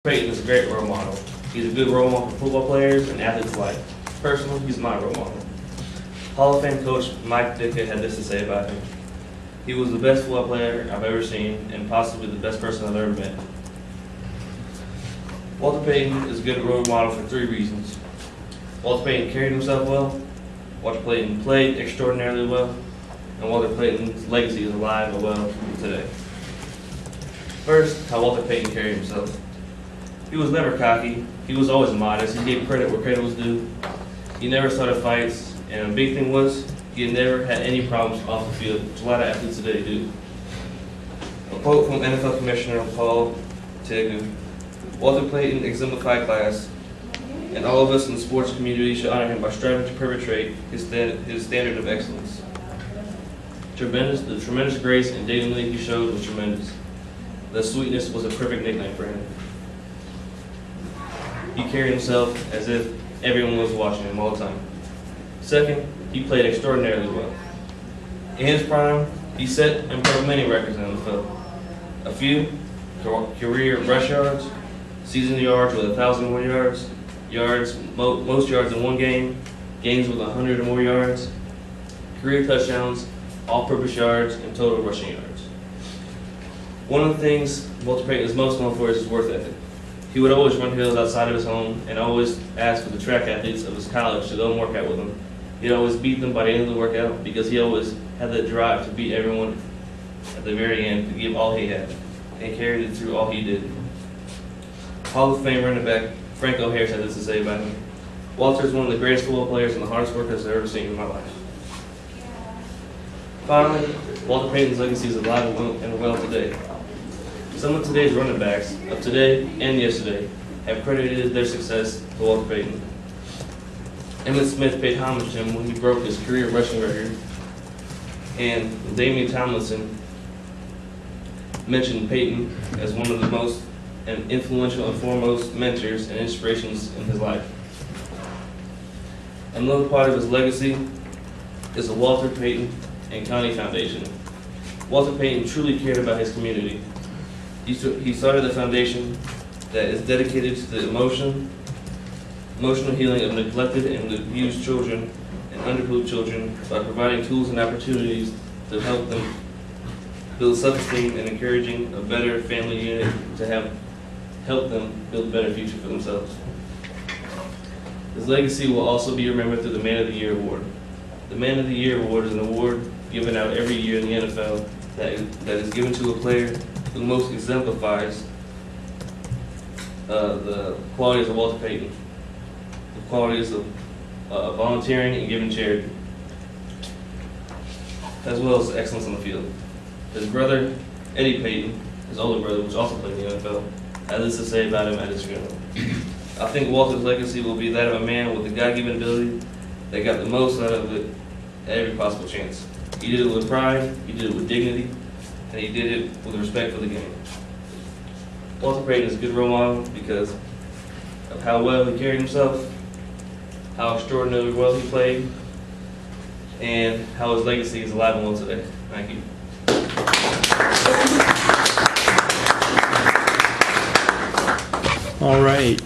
Peyton is a great role model. He's a good role model for football players and athletes alike. Personally, he's my role model. Hall of Fame coach Mike Ditka had this to say about him. He was the best football player I've ever seen and possibly the best person I've ever met. Walter Payton is a good role model for 3 reasons. Walter Payton carried himself well, Walter Payton played extraordinarily well, and Walter Payton's legacy is alive and well today. First, how Walter Payton carried himself. He was never cocky. He was always modest. He gave credit where credit was due. He never started fights, and a big thing was he had never had any problems off the field, which a lot of athletes today do. A quote from NFL Commissioner Paul Tigger: "Walter Payton exemplified class, and all of us in the sports community should honor him by striving to perpetrate his standard of excellence. The tremendous grace and dignity he showed was tremendous. The sweetness was a perfect nickname for him. He carried himself as if everyone was watching him all the time. Second, he played extraordinarily well. In his prime, he set and broke many records in the NFL. A few: career rush yards, season yards with 1,000 or more yards, most yards in one game, games with 100 or more yards, career touchdowns, all-purpose yards, and total rushing yards. One of the things Walter Payton is most known for is his work ethic. He would always run hills outside of his home and always ask for the track athletes of his college to go and work out with him. He'd always beat them by the end of the workout because he always had that drive to beat everyone at the very end, to give all he had, and carried it through all he did. Hall of Fame running back Frank O'Hare had this to say about him: "Walter is one of the greatest football players and the hardest workers I've ever seen in my life." Finally, Walter Payton's legacy is alive and well today. Some of today's running backs of today and yesterday have credited their success to Walter Payton. Emmitt Smith paid homage to him when he broke his career rushing record, and Damian Tomlinson mentioned Payton as one of the most influential and foremost mentors and inspirations in his life. Another part of his legacy is the Walter Payton and County Foundation. Walter Payton truly cared about his community. He started a foundation that is dedicated to the emotional healing of neglected and abused children and underprivileged children by providing tools and opportunities to help them build self-esteem and encouraging a better family unit to help them build a better future for themselves. His legacy will also be remembered through the Man of the Year Award. The Man of the Year Award is an award given out every year in the NFL that is given to a player who most exemplifies the qualities of Walter Payton, the qualities of volunteering and giving charity, as well as excellence on the field. His brother, Eddie Payton, his older brother, which also played in the NFL, had this to say about him at his funeral: "I think Walter's legacy will be that of a man with a God-given ability that got the most out of it at every possible chance. He did it with pride, he did it with dignity, and he did it with respect for the game." Walter Payton is a good role model because of how well he carried himself, how extraordinarily well he played, and how his legacy is alive and well today. Thank you. All right.